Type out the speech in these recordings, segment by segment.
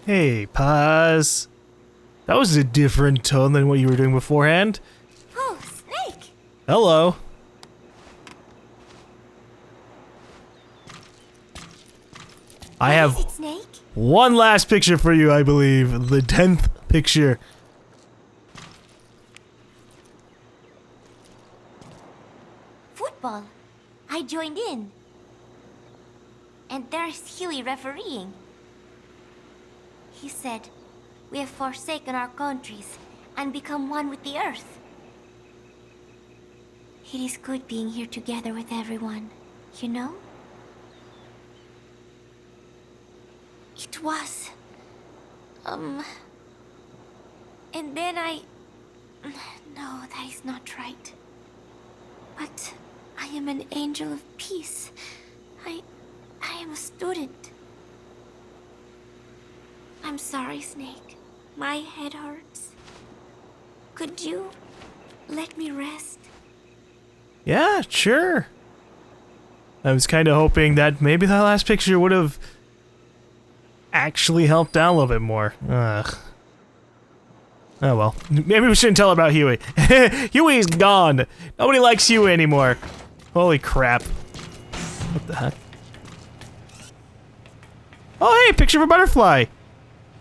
Hey, Paz. That was a different tone than what you were doing beforehand. Oh, Snake! Hello. I What have is it, Snake? one last picture for you, I believe. The 10th picture. Football. I joined in. And there's Huey refereeing. He said, "We have forsaken our countries and become one with the earth." It is good being here together with everyone, you know? It was... And then No, that is not right. But I am an angel of peace. I am a student. I'm sorry, Snake. My head hurts. Could you let me rest? Yeah, sure. I was kind of hoping that maybe that last picture would have actually helped out a little bit more. Ugh. Oh well. Maybe we shouldn't tell about Huey. Huey's gone. Nobody likes Huey anymore. Holy crap. What the heck? Oh hey, picture of a butterfly!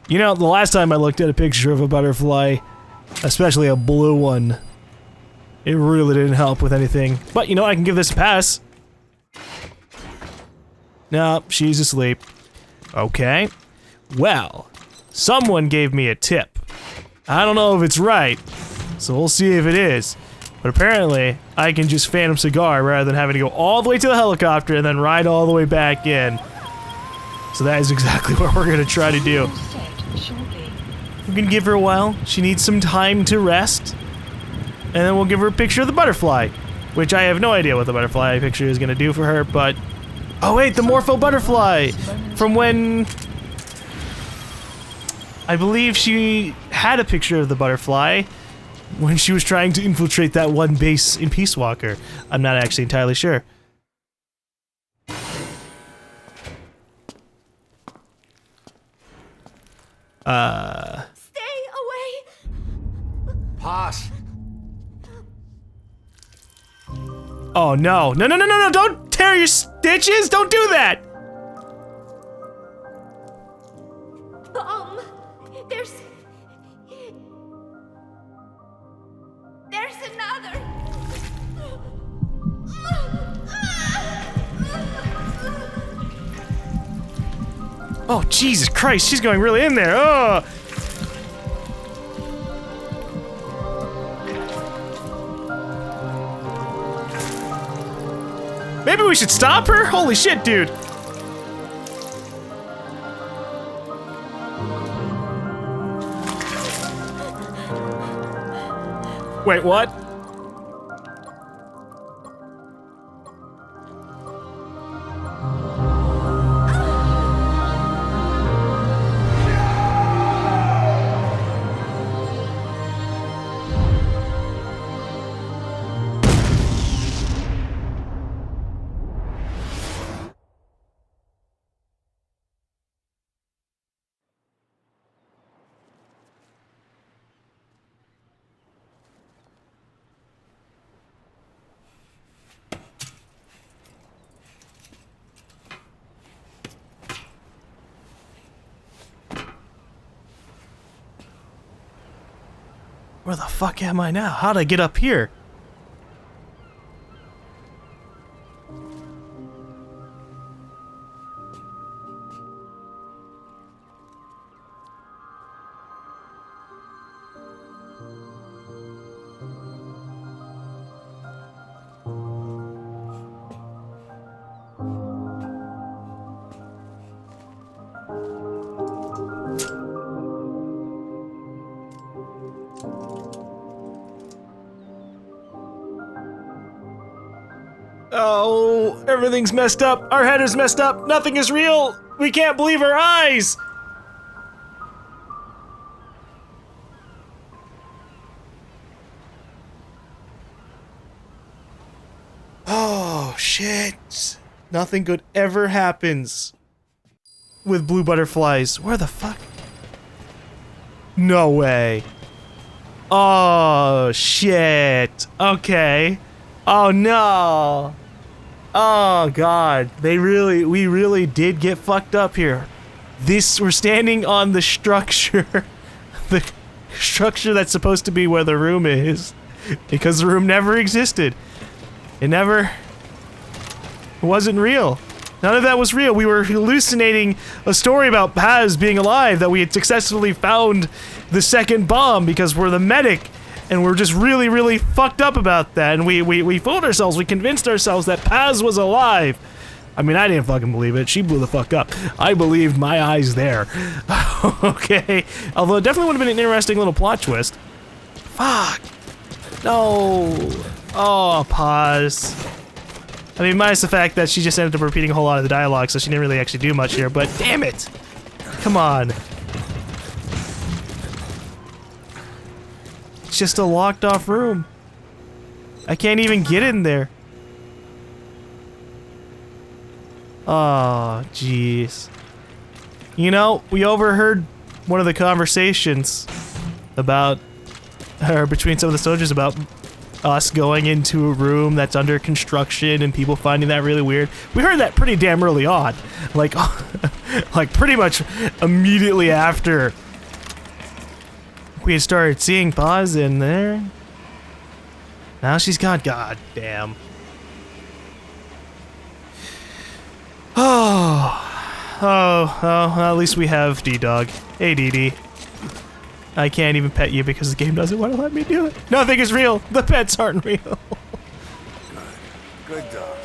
You know, the last time I looked at a picture of a butterfly, especially a blue one, it really didn't help with anything. But you know, I can give this a pass. No, she's asleep. Okay. Well, someone gave me a tip. I don't know if it's right, so we'll see if it is. But apparently, I can just phantom cigar rather than having to go all the way to the helicopter and then ride all the way back in. So that is exactly what we're gonna try to do. We're gonna give her a while. She needs some time to rest. And then we'll give her a picture of the butterfly. Which I have no idea what the butterfly picture is gonna do for her, but... Oh wait, the Morpho butterfly! From when... I believe she had a picture of the butterfly when she was trying to infiltrate that one base in Peace Walker. I'm not actually entirely sure. Stay away! Pass. Oh no. No, no, no, no, no! Don't tear your stitches! Don't do that! There's another! Oh, Jesus Christ, she's going really in there. Oh! Maybe we should stop her? Holy shit, dude. Wait, what? Where the fuck am I now? How'd I get up here? Oh, everything's messed up. Our header's messed up. Nothing is real. We can't believe our eyes. Oh, shit. Nothing good ever happens with blue butterflies. Where the fuck? No way. Oh, shit. Okay. Oh, no. Oh, God. We really did get fucked up here. We're standing on the structure. The structure that's supposed to be where the room is. Because the room never existed. It wasn't real. None of that was real. We were hallucinating a story about Paz being alive, that we had successfully found the second bomb because we're the medic, and we're just really, really fucked up about that. And we fooled ourselves. We convinced ourselves that Paz was alive. I mean, I didn't fucking believe it. She blew the fuck up. I believed my eyes there. Okay. Although it definitely would have been an interesting little plot twist. Fuck. No. Oh, pause. I mean, minus the fact that she just ended up repeating a whole lot of the dialogue, so she didn't really actually do much here, but damn it! Come on. It's just a locked off room. I can't even get in there. Oh, jeez. You know, we overheard one of the conversations about, or between some of the soldiers about us going into a room that's under construction and people finding that really weird. We heard that pretty damn early on. Like, like pretty much immediately after we had started seeing Paz in there. Now she's gone. God damn. Oh, at least we have D-Dog. Hey, D-D. I can't even pet you because the game doesn't want to let me do it. Nothing is real. The pets aren't real. Good dog.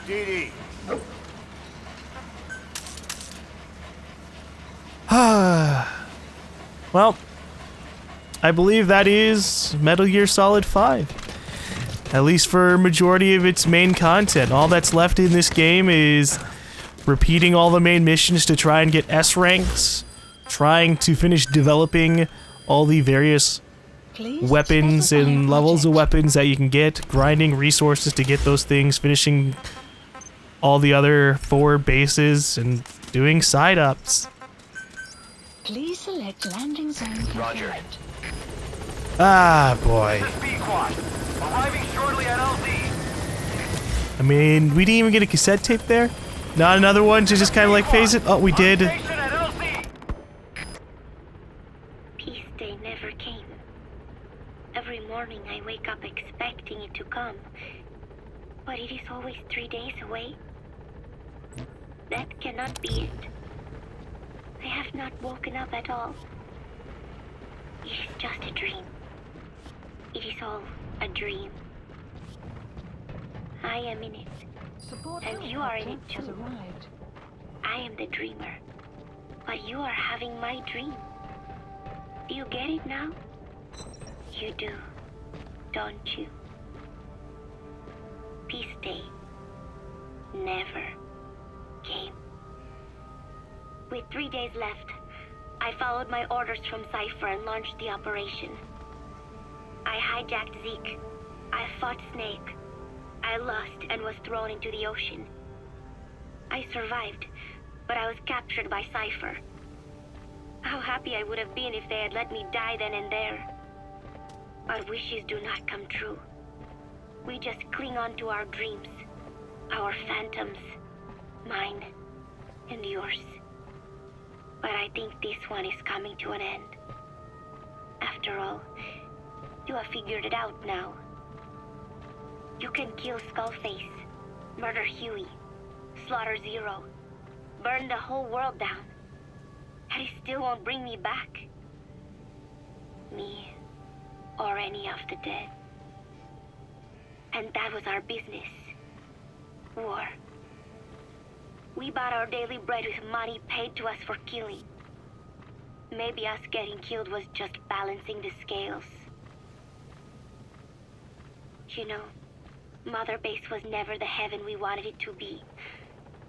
DD. Well, I believe that is Metal Gear Solid 5. At least for a majority of its main content. All that's left in this game is repeating all the main missions to try and get S ranks, trying to finish developing all the various weapons and levels of weapons that you can get, grinding resources to get those things, finishing all the other forward bases, and doing side ups. Please select landing zone. Roger. Ah, boy. Arriving shortly at LZ. I mean, we didn't even get a cassette tape there? Not another one to just kind of like phase it? Oh, we did. Peace day never came. Every morning I wake up expecting it to come, but it is always 3 days away. That cannot be it. I have not woken up at all. It is just a dream. It is all a dream. I am in it. And you are in it too. I am the dreamer, but you are having my dream. Do you get it now? You do, don't you? Peace day never came. With 3 days left, I followed my orders from Cypher and launched the operation. I hijacked Zeke. I fought Snake. I lost and was thrown into the ocean. I survived, but I was captured by Cypher. How happy I would have been if they had let me die then and there. Our wishes do not come true. We just cling on to our dreams, our phantoms, mine and yours. But I think this one is coming to an end. After all, you have figured it out now. You can kill Skullface, murder Huey, slaughter Zero, burn the whole world down, and it still won't bring me back. Me, or any of the dead. And that was our business. War. We bought our daily bread with money paid to us for killing. Maybe us getting killed was just balancing the scales. You know, Mother Base was never the heaven we wanted it to be,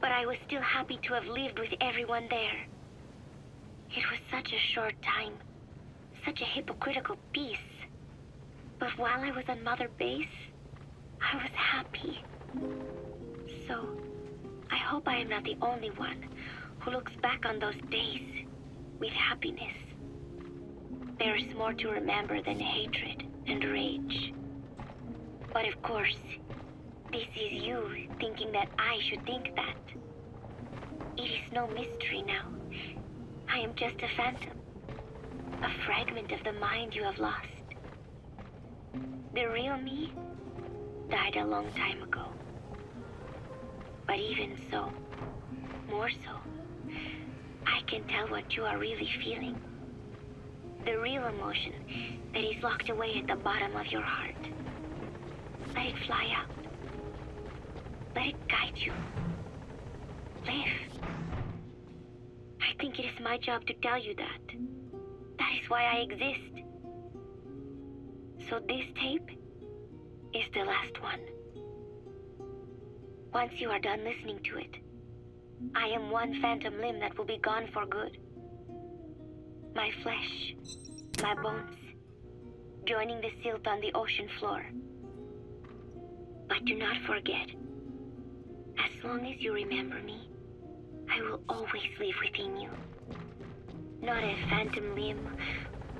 but I was still happy to have lived with everyone there. It was such a short time, such a hypocritical peace. But while I was on Mother Base, I was happy. So, I hope I am not the only one who looks back on those days with happiness. There's more to remember than hatred and rage. But of course, this is you thinking that I should think that. It is no mystery now. I am just a phantom, a fragment of the mind you have lost. The real me died a long time ago. But even so, more so, I can tell what you are really feeling. The real emotion that is locked away at the bottom of your heart. Let it fly out. Let it guide you. Live. I think it is my job to tell you that. That is why I exist. So this tape is the last one. Once you are done listening to it, I am one phantom limb that will be gone for good. My flesh, my bones, joining the silt on the ocean floor. But do not forget, as long as you remember me, I will always live within you. Not a phantom limb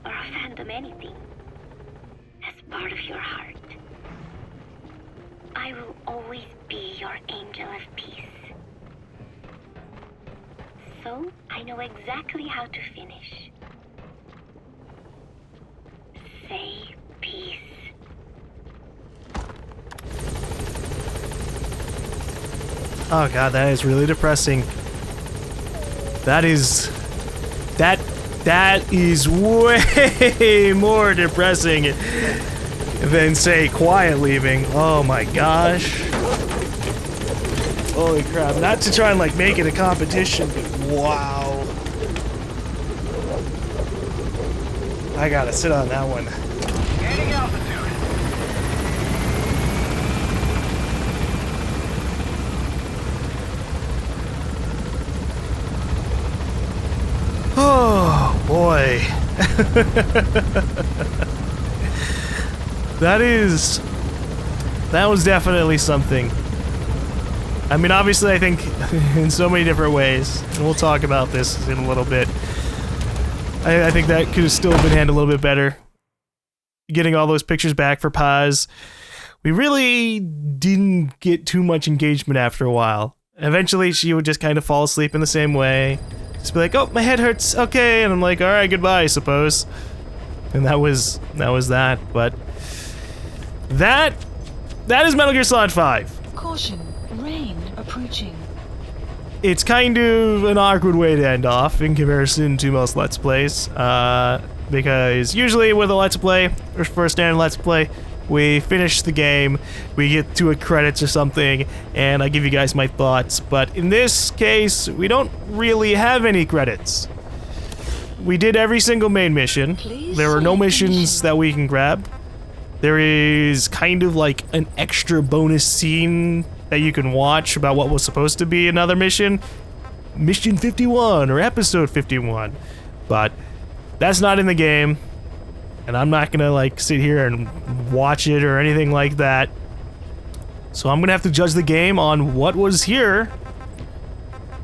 or a phantom anything. As part of your heart. I will always be your angel of peace. So, I know exactly how to finish. Say peace. Oh god, that is really depressing. That is way more depressing than, say, quiet leaving. Oh my gosh. Holy crap. Not to try and like make it a competition, but wow. I gotta sit on that one. Gaining altitude. Oh boy. That was definitely something. I mean, obviously I think in so many different ways, and we'll talk about this in a little bit. I think that could have still been handled a little bit better. Getting all those pictures back for Paz. We really didn't get too much engagement after a while. Eventually she would just kind of fall asleep in the same way. Just be like, oh, my head hurts, okay, and I'm like, alright, goodbye, I suppose. And that was that, but that is Metal Gear Solid 5. Caution, rain approaching. It's kind of an awkward way to end off in comparison to most Let's Plays, because usually with a Let's Play, or for a standard Let's Play, we finish the game, we get to a credits or something, and I give you guys my thoughts, but in this case, we don't really have any credits. We did every single main mission. There are no missions that we can grab. There is kind of like an extra bonus scene that you can watch about what was supposed to be another mission. Mission 51 or episode 51. But that's not in the game. And I'm not gonna like sit here and watch it or anything like that. So I'm gonna have to judge the game on what was here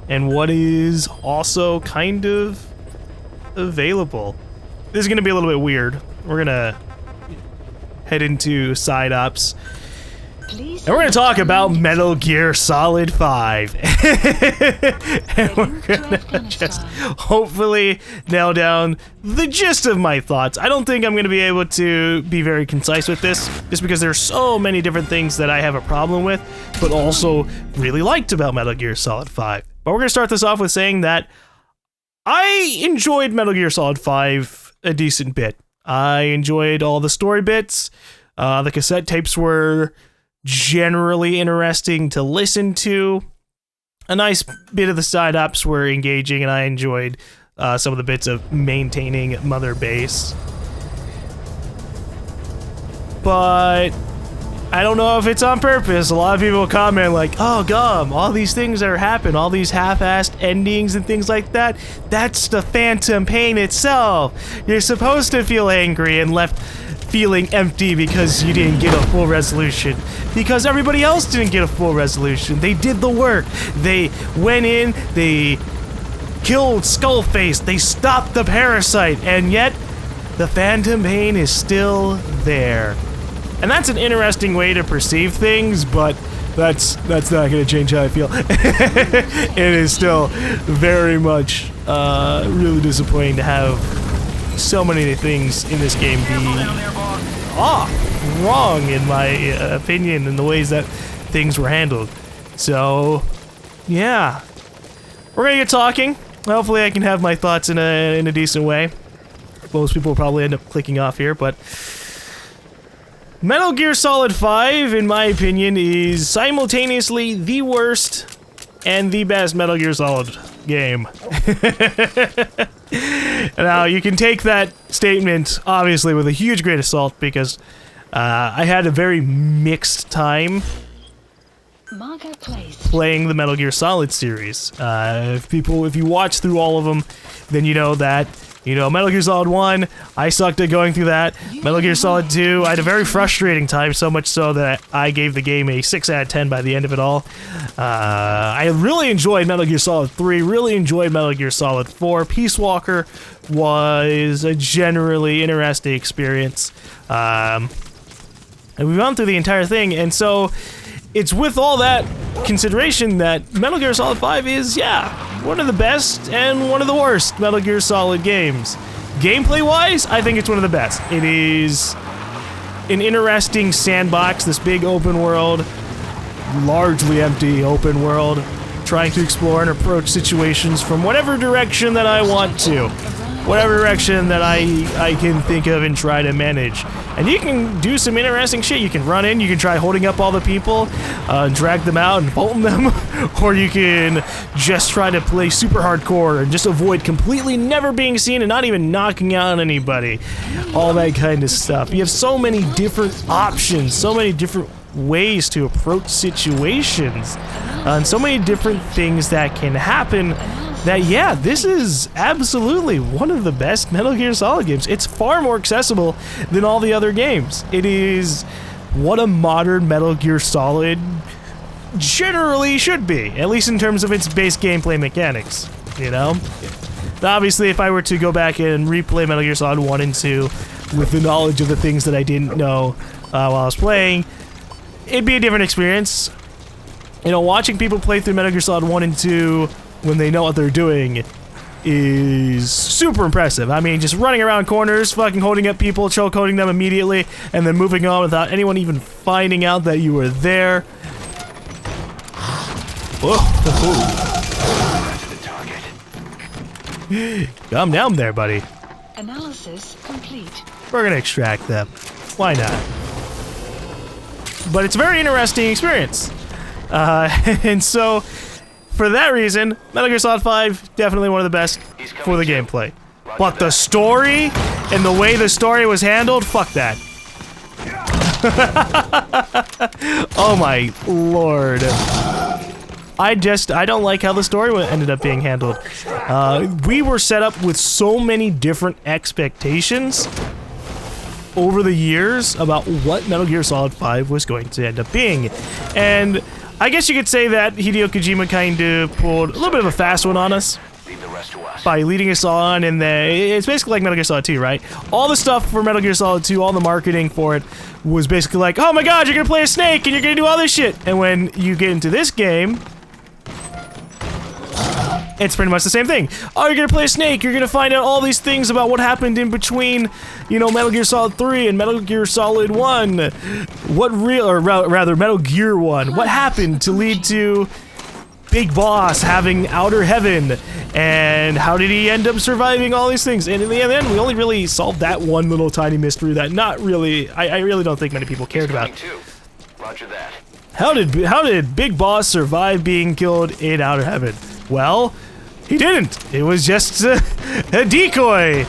and what is also kind of available. This is gonna be a little bit weird. We're gonna head into side ups. And we're gonna talk about Metal Gear Solid 5. And we're gonna just hopefully nail down the gist of my thoughts. I don't think I'm gonna be able to be very concise with this, just because there's so many different things that I have a problem with, but also really liked about Metal Gear Solid 5. But we're gonna start this off with saying that I enjoyed Metal Gear Solid 5 a decent bit. I enjoyed all the story bits. The cassette tapes were generally interesting to listen to. A nice bit of the side ups were engaging, and I enjoyed some of the bits of maintaining Mother Base. But I don't know if it's on purpose. A lot of people comment like, oh, GaLm, all these things that are happening, all these half-assed endings and things like that, that's the phantom pain itself. You're supposed to feel angry and left feeling empty because you didn't get a full resolution. Because everybody else didn't get a full resolution. They did the work. They went in, they killed Skullface, they stopped the parasite, and yet the phantom pain is still there. And that's an interesting way to perceive things, but that's not going to change how I feel. It is still very much really disappointing to have so many things in this game be wrong in my opinion in the ways that things were handled. So, yeah. We're gonna get talking. Hopefully I can have my thoughts in a decent way. Most people will probably end up clicking off here, but Metal Gear Solid 5, in my opinion, is simultaneously the worst and the best Metal Gear Solid game. Now, you can take that statement, obviously, with a huge grain of salt, because I had a very mixed time playing the Metal Gear Solid series. If you watch through all of them, then you know that, Metal Gear Solid 1, I sucked at going through that. Metal Gear Solid 2, I had a very frustrating time, so much so that I gave the game a 6 out of 10 by the end of it all. I really enjoyed Metal Gear Solid 3, really enjoyed Metal Gear Solid 4. Peace Walker was a generally interesting experience. And we've gone through the entire thing, and so it's with all that consideration that Metal Gear Solid 5 is, one of the best and one of the worst Metal Gear Solid games. Gameplay-wise, I think it's one of the best. It is an interesting sandbox, this big open world, largely empty open world, trying to explore and approach situations from whatever direction that I want to. Whatever direction that I can think of and try to manage. And you can do some interesting shit. You can run in, you can try holding up all the people, drag them out and bolt them, or you can just try to play super hardcore and just avoid completely never being seen and not even knocking out anybody. All that kind of stuff. You have so many different options, so many different ways to approach situations, and so many different things that can happen. That, this is absolutely one of the best Metal Gear Solid games. It's far more accessible than all the other games. It is what a modern Metal Gear Solid generally should be, at least in terms of its base gameplay mechanics, Obviously, if I were to go back and replay Metal Gear Solid 1 and 2 with the knowledge of the things that I didn't know while I was playing, it'd be a different experience. Watching people play through Metal Gear Solid 1 and 2 when they know what they're doing is super impressive. I mean, just running around corners, fucking holding up people, choke-holding them immediately, and then moving on without anyone even finding out that you were there. Calm down there, buddy. Analysis complete. We're gonna extract them. Why not? But it's a very interesting experience. And so, for that reason, Metal Gear Solid 5, definitely one of the best for the gameplay. But the story, and the way the story was handled, fuck that. Oh my lord. I don't like how the story ended up being handled. We were set up with so many different expectations over the years about what Metal Gear Solid 5 was going to end up being. And I guess you could say that Hideo Kojima kind of pulled a little bit of a fast one on us by leading us on, and it's basically like Metal Gear Solid 2, right? All the stuff for Metal Gear Solid 2, all the marketing for it was basically like, oh my god, you're gonna play a snake and you're gonna do all this shit. And when you get into this game, it's pretty much the same thing. Oh, you're gonna play a snake, you're gonna find out all these things about what happened in between, Metal Gear Solid 3 and Metal Gear Solid 1. Rather, Metal Gear 1. What happened to lead to Big Boss having Outer Heaven, and how did he end up surviving all these things? And in the end, we only really solved that one little tiny mystery that I really don't think many people cared about. Roger that. How did Big Boss survive being killed in Outer Heaven? Well, he didn't. It was just a decoy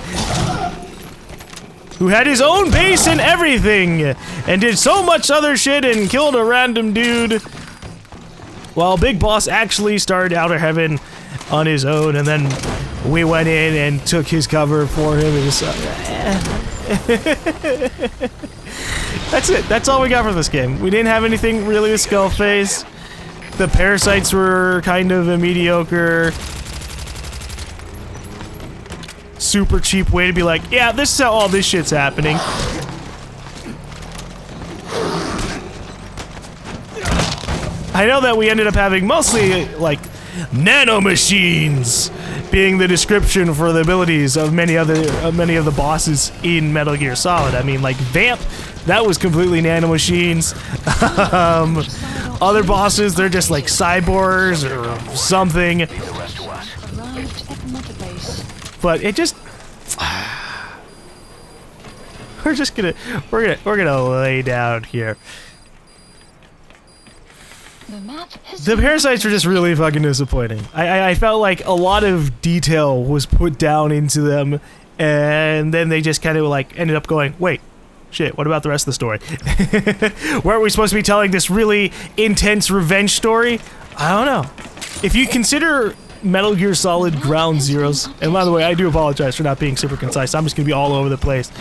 who had his own base and everything, and did so much other shit and killed a random dude, while Big Boss actually started Outer Heaven on his own, and then we went in and took his cover for him. It was, that's it. That's all we got for this game. We didn't have anything really with Skullface. The parasites were kind of a mediocre. super cheap way to be like, yeah, this is how all this shit's happening. I know that we ended up having mostly, like, nanomachines being the description for the abilities of many of the bosses in Metal Gear Solid. I mean, like, Vamp, that was completely nanomachines. Other bosses, they're just like cyborgs or something. Arrived at mother base. But it just... we're gonna lay down here. The map has The parasites are just really fucking disappointing. I felt like a lot of detail was put down into them, and then they just kind of like ended up going, wait, shit, what about the rest of the story? Weren't we supposed to be telling this really intense revenge story? I don't know. If you consider Metal Gear Solid Ground Zeroes, and by the way, I do apologize for not being super concise, I'm just gonna be all over the place.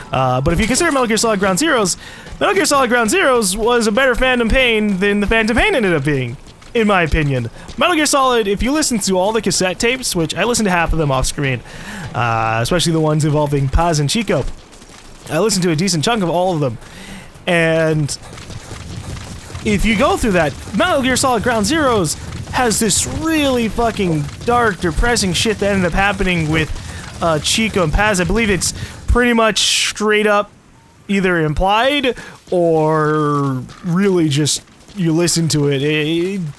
But if you consider Metal Gear Solid Ground Zeroes, Metal Gear Solid Ground Zeroes was a better Phantom Pain than the Phantom Pain ended up being, in my opinion. Metal Gear Solid, if you listen to all the cassette tapes, which I listened to half of them off screen, especially the ones involving Paz and Chico, I listened to a decent chunk of all of them, and if you go through that, Metal Gear Solid Ground Zeroes has this really fucking dark, depressing shit that ended up happening with Chico and Paz. I believe it's pretty much straight up either implied or really just you listen to it.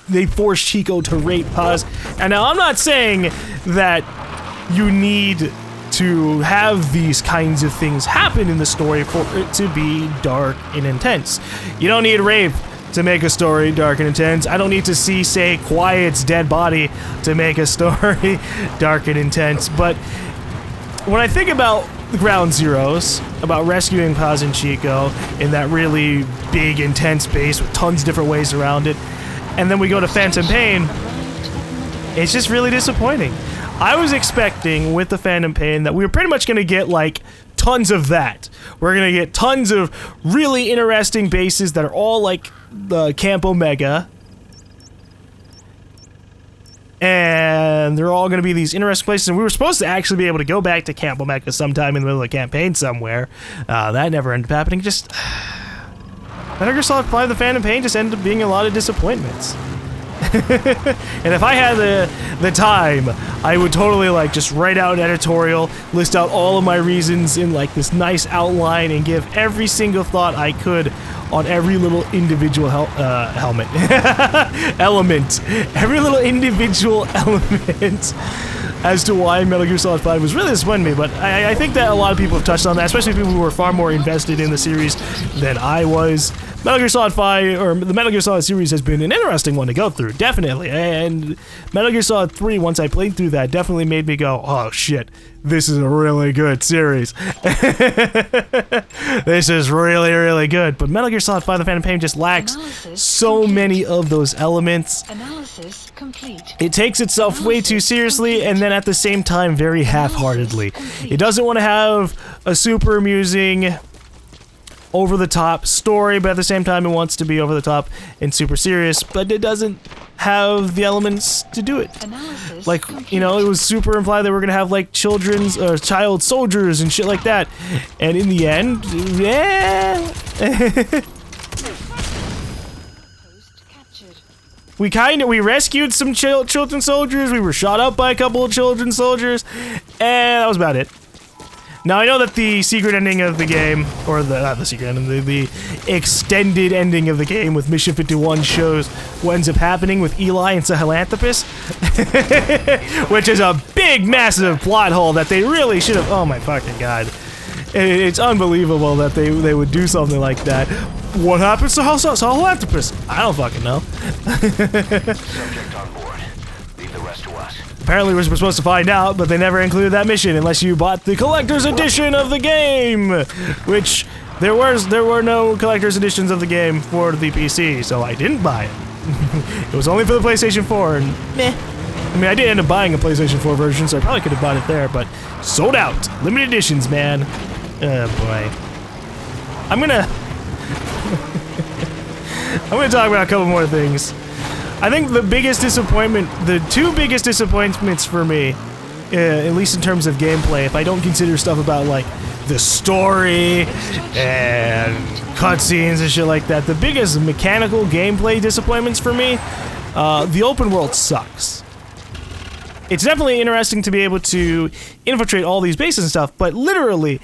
They force Chico to rape Paz. And now I'm not saying that you need to have these kinds of things happen in the story for it to be dark and intense. You don't need rape to make a story dark and intense. I don't need to see, say, Quiet's dead body to make a story dark and intense. But when I think about Ground Zeroes, about rescuing Paz and Chico in that really big, intense base with tons of different ways around it, and then we go to Phantom Pain, it's just really disappointing. I was expecting with the Phantom Pain that we were pretty much going to get, like, tons of that. We're going to get tons of really interesting bases that are all like the Camp Omega. And they're all going to be these interesting places. And we were supposed to actually be able to go back to Camp Omega sometime in the middle of the campaign somewhere. That never ended up happening. Just... Metal Gear Solid 5 The Phantom Pain just ended up being a lot of disappointments. And if I had the time, I would totally like just write out an editorial, list out all of my reasons in like this nice outline, and give every single thought I could on every little individual element, every little individual element as to why Metal Gear Solid 5 was really disappointing me. But I think that a lot of people have touched on that, especially people who were far more invested in the series than I was. Metal Gear Solid 5, or the Metal Gear Solid series, has been an interesting one to go through, definitely. And Metal Gear Solid 3, once I played through that, definitely made me go, oh shit, this is a really good series. This is really, really good. But Metal Gear Solid 5 The Phantom Pain just lacks so many of those elements. Analysis complete. It takes itself way too seriously, and then at the same time very half-heartedly. It doesn't want to have a super amusing, over-the-top story, but at the same time it wants to be over-the-top and super serious, but it doesn't have the elements to do it. Analysis Like, complete. you know, it was super implied that we're gonna have, like, children's, or child soldiers and shit like that, and in the end, Post captured. we rescued some children soldiers, we were shot up by a couple of children soldiers, and that was about it. Now, I know that the secret ending of the game, or not the secret ending, the extended ending of the game with Mission 51 shows what ends up happening with Eli and Sahelanthropus, which is a big, massive plot hole that they really should have... Oh my fucking god. It's unbelievable that they would do something like that. What happens to Sahelanthropus? I don't fucking know. Subject on board. Leave the rest to us. Apparently we're supposed to find out, but they never included that mission unless you bought the collector's edition of the game, which there were no collector's editions of the game for the PC, so I didn't buy it. It was only for the PlayStation 4, and meh. I mean, I did end up buying a PlayStation 4 version, so I probably could have bought it there, but sold out. Limited editions, man. Oh boy. I'm gonna talk about a couple more things. I think the biggest disappointment, the two biggest disappointments for me, at least in terms of gameplay, if I don't consider stuff about like the story and cutscenes and shit like that, the biggest mechanical gameplay disappointments for me, the open world sucks. It's definitely interesting to be able to infiltrate all these bases and stuff, but literally,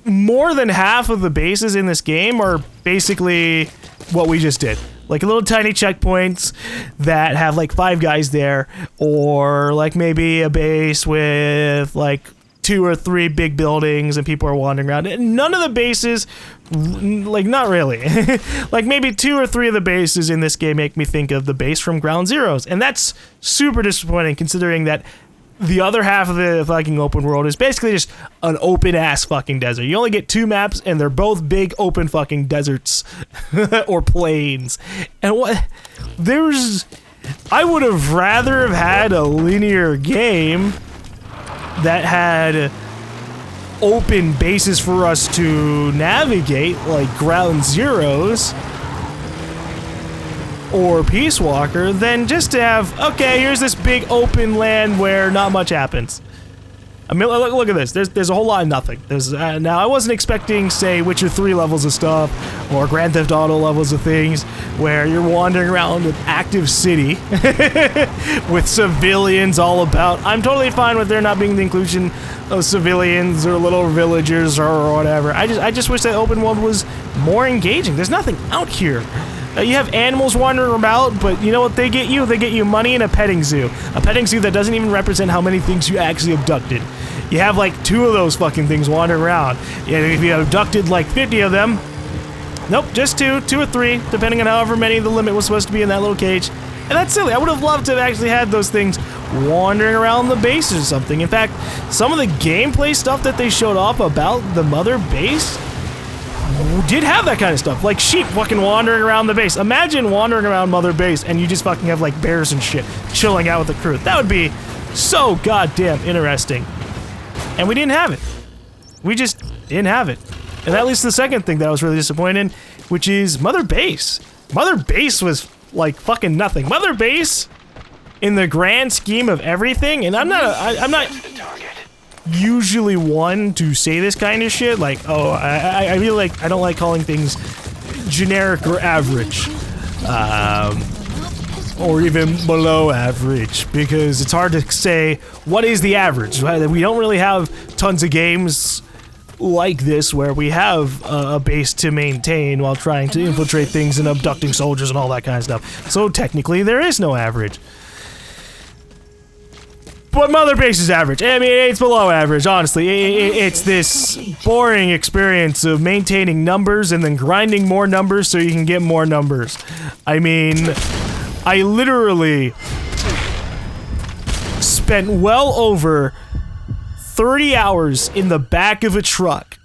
more than half of the bases in this game are basically what we just did. Like little tiny checkpoints that have like 5 guys there, or like maybe a base with like 2 or 3 big buildings and people are wandering around. And none of the bases, like not really. Like maybe 2 or 3 of the bases in this game make me think of the base from Ground Zeroes. And that's super disappointing considering that the other half of the fucking open world is basically just an open ass fucking desert. You only get 2 maps and they're both big open fucking deserts or plains. And I would have rather have had a linear game that had open bases for us to navigate, like Ground Zeroes or Peace Walker, than just to have, okay, here's this big open land where not much happens. I mean, look at this. There's a whole lot of nothing. Now, I wasn't expecting, say, Witcher 3 levels of stuff, or Grand Theft Auto levels of things, where you're wandering around an active city with civilians all about. I'm totally fine with there not being the inclusion of civilians or little villagers or whatever. I just wish that open world was more engaging. There's nothing out here. You have animals wandering about, but you know what they get you? They get you money and a petting zoo. A petting zoo that doesn't even represent how many things you actually abducted. You have like 2 of those fucking things wandering around. And if you abducted like 50 of them, nope, just 2 or 3, depending on however many the limit was supposed to be in that little cage. And that's silly. I would have loved to have actually had those things wandering around the base or something. In fact, some of the gameplay stuff that they showed off about the mother base did have that kind of stuff, like sheep fucking wandering around the base. Imagine wandering around Mother Base and you just fucking have like bears and shit chilling out with the crew. That would be so goddamn interesting. And we didn't have it. We just didn't have it. And that leads to the second thing that I was really disappointed in, which is Mother Base. Mother Base was like fucking nothing. Mother Base, in the grand scheme of everything, and I'm not usually one to say this kind of shit, like, oh, I really like, I don't like calling things generic or average, or even below average, because it's hard to say what is the average. We don't really have tons of games like this where we have a base to maintain while trying to infiltrate things and abducting soldiers and all that kind of stuff. So technically there is no average. But Mother Base is average. I mean, it's below average, honestly. It's this boring experience of maintaining numbers and then grinding more numbers so you can get more numbers. I mean, I literally spent well over 30 hours in the back of a truck.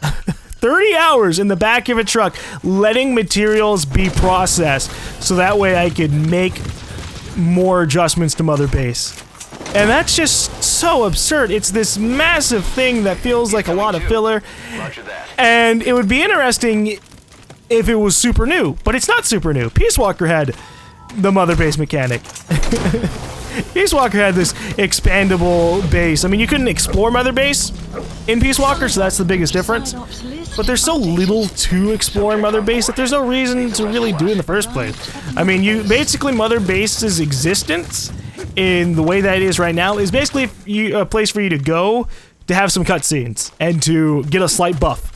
30 hours in the back of a truck letting materials be processed so that way I could make more adjustments to Mother Base. And that's just so absurd. It's this massive thing that feels like a lot of filler. And it would be interesting if it was super new, but it's not super new. Peace Walker had the Mother Base mechanic. Peace Walker had this expandable base. I mean, you couldn't explore Mother Base in Peace Walker, so that's the biggest difference. But there's so little to explore in Mother Base that there's no reason to really do it in the first place. I mean, you basically, Mother Base's existence in the way that it is right now is basically a place for you to go to have some cutscenes and to get a slight buff.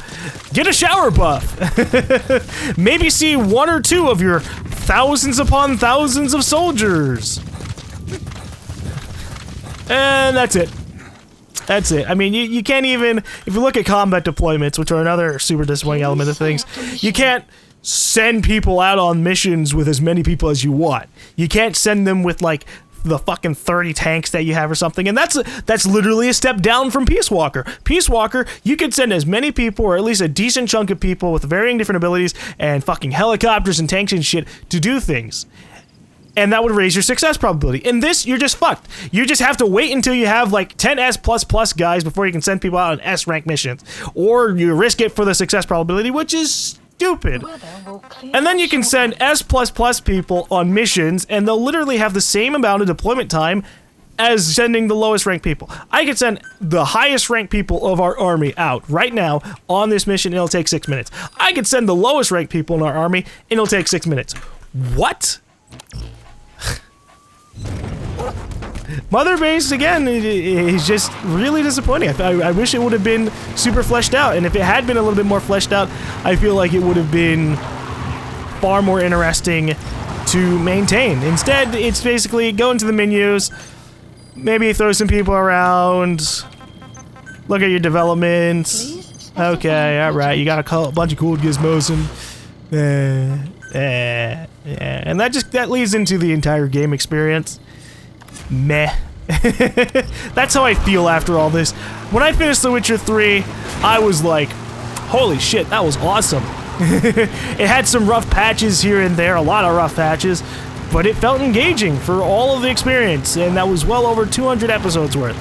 Get a shower buff. Maybe see 1 or 2 of your thousands upon thousands of soldiers. And that's it. That's it. I mean, you can't even, if you look at combat deployments, which are another super disappointing element of things, you can't send people out on missions with as many people as you want. You can't send them with, like, the fucking 30 tanks that you have or something, and that's literally a step down from Peace Walker. Peace Walker, you could send as many people, or at least a decent chunk of people with varying different abilities and fucking helicopters and tanks and shit to do things. And that would raise your success probability. In this, you're just fucked. You just have to wait until you have like 10 S++ guys before you can send people out on S rank missions. Or you risk it for the success probability, which is stupid. Weather will clear And then you can send S++ people on missions, and they'll literally have the same amount of deployment time as sending the lowest ranked people. I could send the highest ranked people of our army out right now on this mission, and it'll take 6 minutes. I could send the lowest ranked people in our army, and it'll take 6 minutes. What? Mother Base, again, is just really disappointing. I wish it would have been super fleshed out, and if it had been a little bit more fleshed out, I feel like it would have been far more interesting to maintain. Instead, it's basically go into the menus, maybe throw some people around, look at your developments. Okay, alright, you got a bunch of cool gizmos and that leads into the entire game experience. Meh. That's how I feel after all this. When I finished The Witcher 3, I was like, holy shit, that was awesome. It had some rough patches here and there, a lot of rough patches, but it felt engaging for all of the experience, and that was well over 200 episodes worth.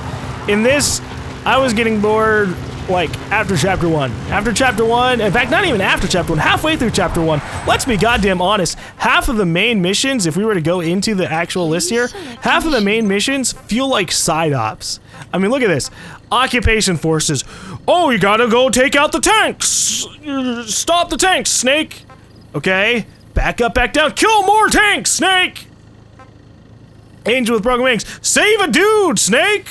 In this, I was getting bored, like, after Chapter 1. After Chapter 1, in fact, not even after Chapter 1, halfway through Chapter 1, let's be goddamn honest, half of the main missions, if we were to go into the actual list here, half of the main missions feel like side ops. I mean, look at this. Occupation forces. Oh, you gotta go take out the tanks! Stop the tanks, Snake! Okay, back up, back down, kill more tanks, Snake! Angel with broken wings. Save a dude, Snake!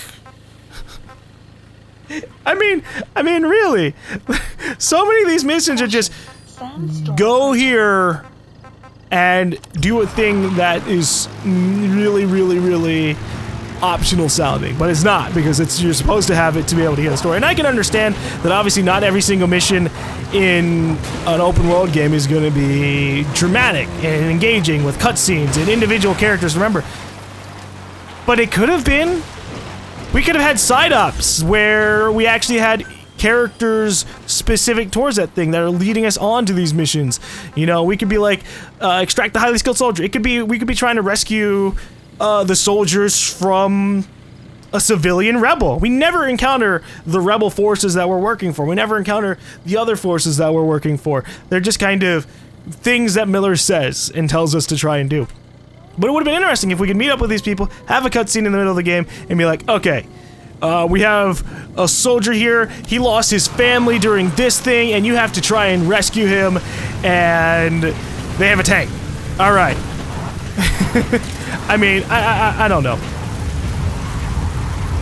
I mean, really. So many of these missions are just go here and do a thing that is really, really, really optional sounding, but it's not, because you're supposed to have it to be able to hear the story. And I can understand that obviously not every single mission in an open world game is going to be dramatic and engaging with cutscenes and individual characters, remember. But it could have been. We could have had side ops where we actually had characters specific towards that thing that are leading us on to these missions. You know, we could be like, extract the highly skilled soldier. We could be trying to rescue the soldiers from a civilian rebel. We never encounter the rebel forces that we're working for. We never encounter the other forces that we're working for. They're just kind of things that Miller says and tells us to try and do. But it would have been interesting if we could meet up with these people, have a cutscene in the middle of the game, and be like, okay, we have a soldier here, he lost his family during this thing, and you have to try and rescue him, and they have a tank. Alright. I mean, I don't know.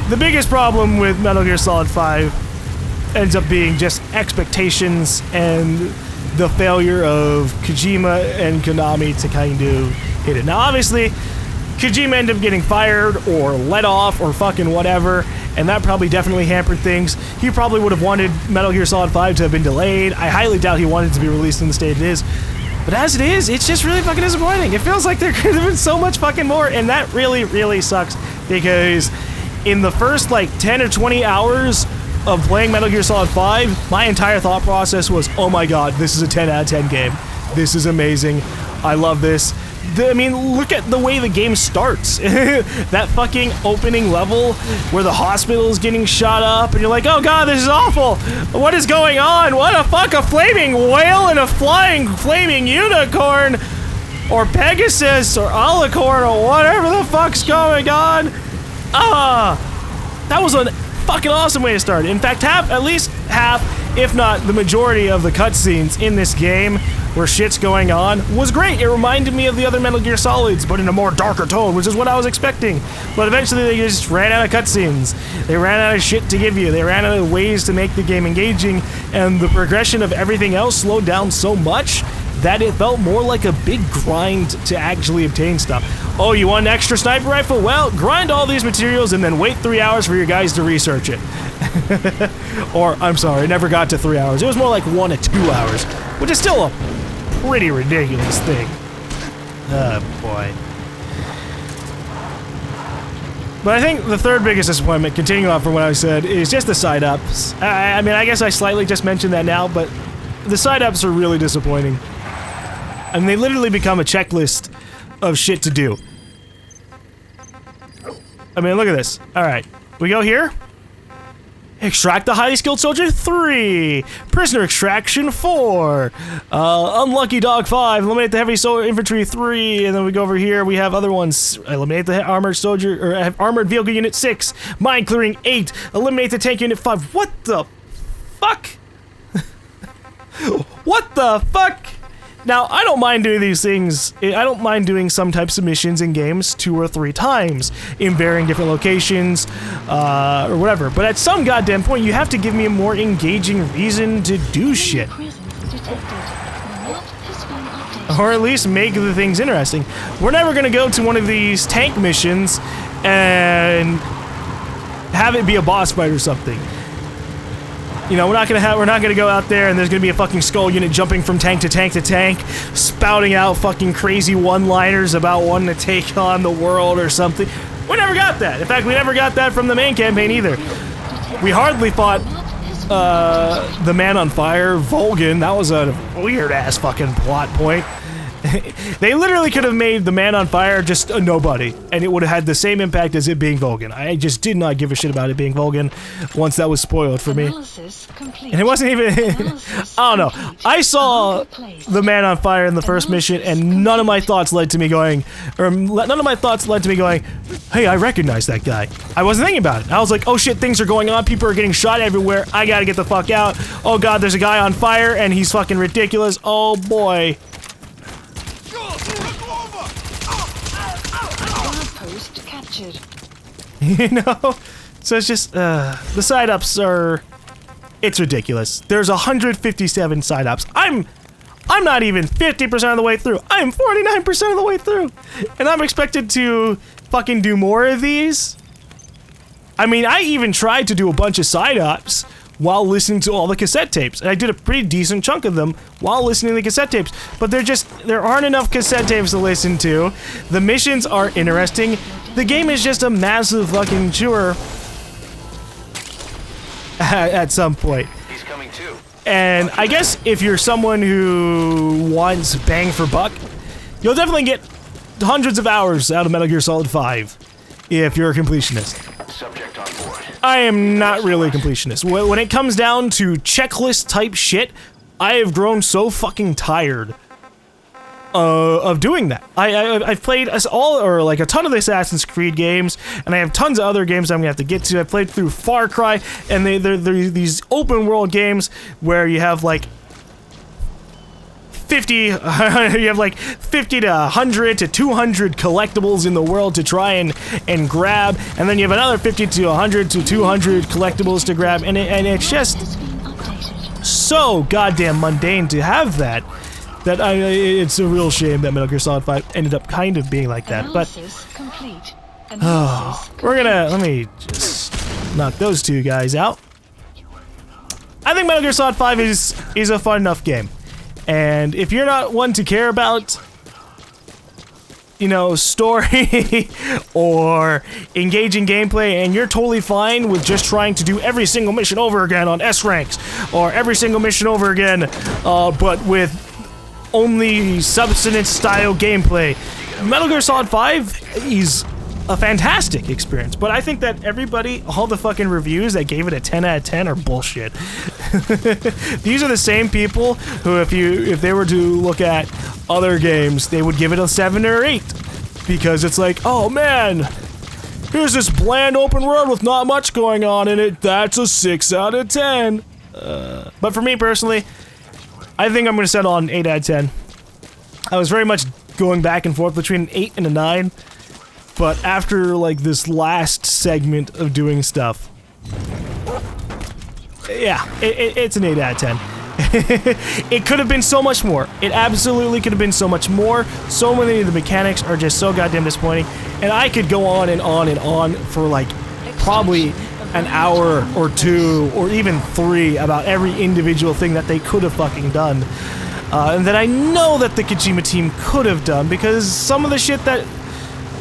The biggest problem with Metal Gear Solid 5 ends up being just expectations and the failure of Kojima and Konami to kind of hit it. Now, obviously, Kojima ended up getting fired or let off or fucking whatever, and that probably definitely hampered things. He probably would have wanted Metal Gear Solid 5 to have been delayed. I highly doubt he wanted it to be released in the state it is. But as it is, it's just really fucking disappointing. It feels like there could have been so much fucking more, and that really, really sucks, because in the first, like, 10 or 20 hours of playing Metal Gear Solid 5, my entire thought process was, oh my god, this is a 10 out of 10 game. This is amazing. I love this. I mean, look at the way the game starts. That fucking opening level where the hospital is getting shot up and you're like, oh god, this is awful. What is going on? What the fuck? A flaming whale and a flaming unicorn or Pegasus or Alicorn or whatever the fuck's going on. That was a fucking awesome way to start. In fact, at least half, if not the majority of the cutscenes in this game where shit's going on was great. It reminded me of the other Metal Gear Solids, but in a more darker tone, which is what I was expecting. But eventually they just ran out of cutscenes. They ran out of shit to give you. They ran out of ways to make the game engaging, and the progression of everything else slowed down so much that it felt more like a big grind to actually obtain stuff. Oh, you want an extra sniper rifle? Well, grind all these materials and then wait 3 hours for your guys to research it. Or, I'm sorry, it never got to 3 hours. It was more like 1 to 2 hours, which is still a pretty ridiculous thing. Oh, boy. But I think the third biggest disappointment, continuing on from what I said, is just the side-ups. I mean, I guess I slightly just mentioned that now, but the side-ups are really disappointing. And they literally become a checklist of shit to do. I mean, look at this. Alright, we go here. Extract the highly skilled soldier 3. Prisoner extraction 4. Unlucky dog 5. Eliminate the heavy infantry 3. And then we go over here. We have other ones. Eliminate the armored soldier or armored vehicle unit 6. Mine clearing 8. Eliminate the tank unit 5. What the fuck? What the fuck? Now, I don't mind doing these things. I don't mind doing some types of missions in games 2 or 3 times in varying different locations or whatever. But at some goddamn point, you have to give me a more engaging reason to do shit. Or at least make the things interesting. We're never going to go to one of these tank missions and have it be a boss fight or something. You know, we're not gonna go out there and there's gonna be a fucking skull unit jumping from tank to tank to tank, spouting out fucking crazy one-liners about wanting to take on the world or something. We never got that. In fact, we never got that from the main campaign either. We hardly fought the Man on Fire, Volgan. That was a weird-ass fucking plot point. They literally could have made the Man on Fire just a nobody, and it would have had the same impact as it being Volgan. I just did not give a shit about it being Volgan once that was spoiled for me. And it wasn't even... I don't know. I saw the Man on Fire in the first mission, and none of my thoughts led to me going... hey, I recognize that guy. I wasn't thinking about it. I was like, oh shit, things are going on, people are getting shot everywhere, I gotta get the fuck out. Oh god, there's a guy on fire, and he's fucking ridiculous. Oh boy. You know? So it's just, the side-ups are... It's ridiculous. There's 157 side-ups. I'm not even 50% of the way through. I'm 49% of the way through. And I'm expected to fucking do more of these. I mean, I even tried to do a bunch of side-ups while listening to all the cassette tapes. And I did a pretty decent chunk of them while listening to the cassette tapes. But there aren't enough cassette tapes to listen to. The missions are interesting. The game is just a massive fucking chore at some point. He's coming too. And I guess if you're someone who wants bang for buck, you'll definitely get hundreds of hours out of Metal Gear Solid 5 if you're a completionist. Subject on board. I am not really a completionist. When it comes down to checklist type shit, I have grown so fucking tired of doing that. I've played a ton of the Assassin's Creed games, and I have tons of other games I'm gonna have to get to. I played through Far Cry, and they're these open world games where you have like 50 to 100 to 200 collectibles in the world to try and grab, and then you have another 50 to 100 to 200 collectibles to grab, and it's just so goddamn mundane to have that. It's a real shame that Metal Gear Solid 5 ended up kind of being like that, but let me just knock those two guys out. I think Metal Gear Solid 5 is a fun enough game, and if you're not one to care about, you know, story or engaging gameplay, and you're totally fine with just trying to do every single mission over again on S ranks, or every single mission over again, but with only substance style gameplay, Metal Gear Solid 5 is a fantastic experience. But I think that all the fucking reviews that gave it a 10 out of 10 are bullshit. These are the same people who, if they were to look at other games, they would give it a 7 or 8. Because it's like, oh man, here's this bland open world with not much going on in it, that's a 6 out of 10. But for me personally, I think I'm going to settle on 8 out of 10. I was very much going back and forth between an 8 and a 9, but after, like, this last segment of doing stuff, yeah, it's an 8 out of 10. It could have been so much more. It absolutely could have been so much more. So many of the mechanics are just so goddamn disappointing, and I could go on and on and on for, like, probably an hour or 2 or even 3 about every individual thing that they could have fucking done, and that I know that the Kojima team could have done, because some of the shit that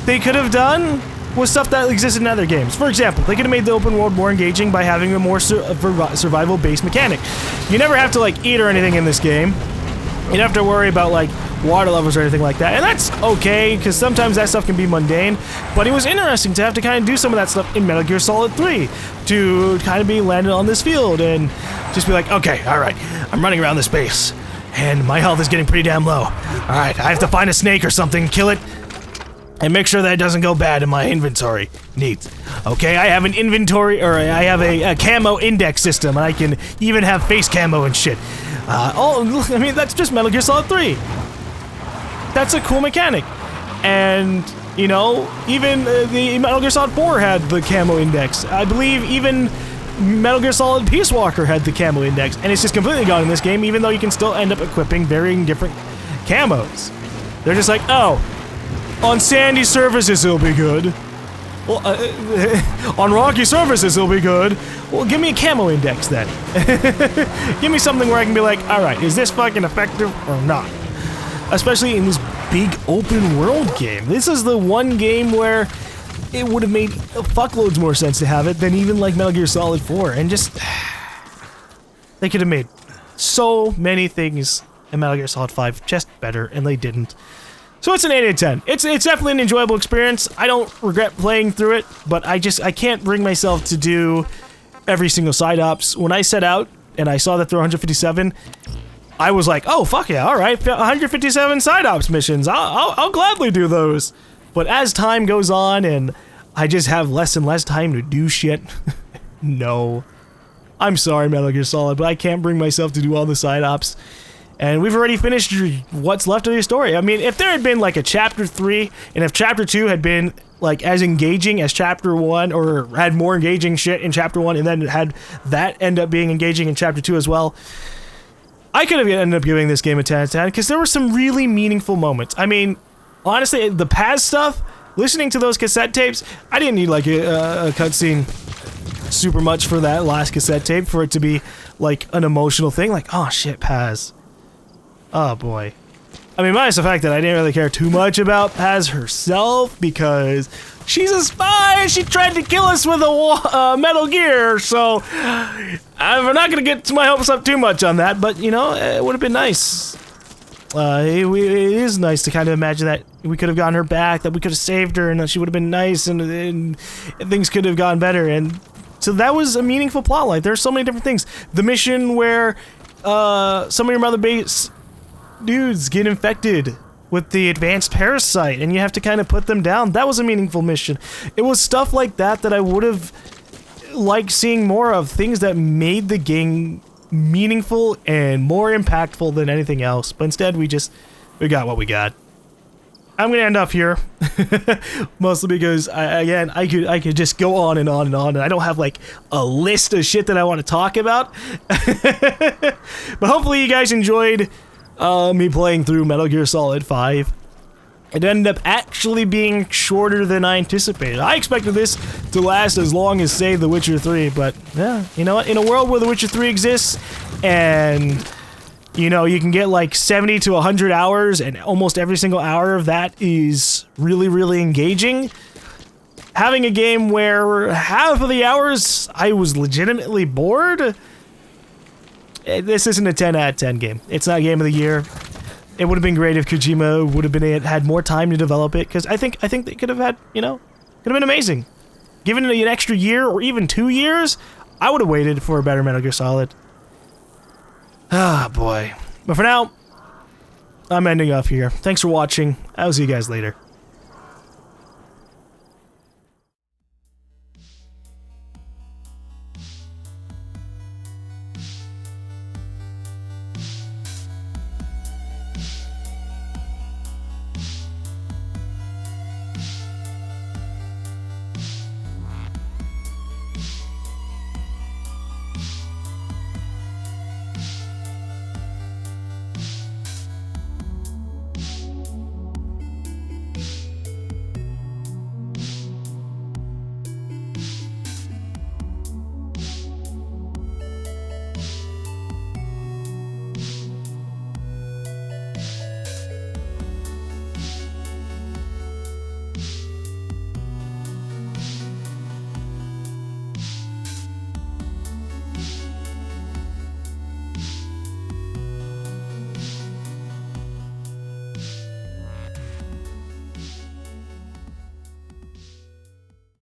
they could have done was stuff that existed in other games. For example, they could have made the open world more engaging by having a more survival based mechanic. You never have to like eat or anything in this game. You don't have to worry about like water levels or anything like that. And that's okay, because sometimes that stuff can be mundane. But it was interesting to have to kind of do some of that stuff in Metal Gear Solid 3. To kind of be landed on this field and just be like, okay, alright, I'm running around this base. And my health is getting pretty damn low. Alright, I have to find a snake or something, kill it, and make sure that it doesn't go bad in my inventory. Neat. Okay, I have an inventory, or I have a camo index system, and I can even have face camo and shit. I mean, that's just Metal Gear Solid 3. That's a cool mechanic. And, you know, even the Metal Gear Solid 4 had the camo index. I believe even Metal Gear Solid Peace Walker had the camo index, and it's just completely gone in this game, even though you can still end up equipping varying different camos. They're just like, oh, on sandy surfaces it'll be good. Well, on rocky surfaces it'll be good. Well, give me a camo index then. Give me something where I can be like, alright, is this fucking effective or not? Especially in this big open world game. This is the one game where it would have made fuckloads more sense to have it than even like Metal Gear Solid 4. And just... they could have made so many things in Metal Gear Solid 5 just better, and they didn't. So it's an 8 out of 10. It's definitely an enjoyable experience. I don't regret playing through it, but I can't bring myself to do every single side ops. When I set out and I saw that there were 157, I was like, oh fuck yeah, alright, 157 side ops missions. I'll gladly do those. But as time goes on and I just have less and less time to do shit, no. I'm sorry, Metal Gear Solid, but I can't bring myself to do all the side ops. And we've already finished what's left of the story. I mean, if there had been like a chapter 3, and if chapter 2 had been like as engaging as chapter 1, or had more engaging shit in chapter 1, and then had that end up being engaging in chapter 2 as well, I could have ended up giving this game a 10 out of 10, because there were some really meaningful moments. I mean, honestly, the Paz stuff, listening to those cassette tapes, I didn't need like a cutscene super much for that last cassette tape for it to be like an emotional thing. Like, oh shit, Paz. Oh boy. I mean, minus the fact that I didn't really care too much about Paz herself, because she's a spy. She tried to kill us with a Metal Gear, so we're not gonna get my hopes up too much on that. But you know, it would have been nice. It is nice to kind of imagine that we could have gotten her back, that we could have saved her, and that she would have been nice, and things could have gone better. And so that was a meaningful plotline. There's so many different things. The mission where some of your mother base dudes get infected with the advanced parasite, and you have to kind of put them down. That was a meaningful mission. It was stuff like that that I would have liked seeing more of. Things that made the game meaningful and more impactful than anything else. But instead, we got what we got. I'm gonna end up here, mostly because I could just go on and on and on, and I don't have like a list of shit that I want to talk about. But hopefully, you guys enjoyed me playing through Metal Gear Solid 5. It ended up actually being shorter than I anticipated. I expected this to last as long as, say, The Witcher 3, but yeah, you know what? In a world where The Witcher 3 exists, and you know, you can get like 70 to 100 hours, and almost every single hour of that is really, really engaging. Having a game where half of the hours I was legitimately bored, this isn't a 10 out of 10 game. It's not Game of the Year. It would have been great if Kojima would have had more time to develop it, because I think they could have had, you know, could have been amazing. Given it an extra year or even 2 years, I would have waited for a better Metal Gear Solid. Ah, boy. But for now, I'm ending off here. Thanks for watching. I'll see you guys later.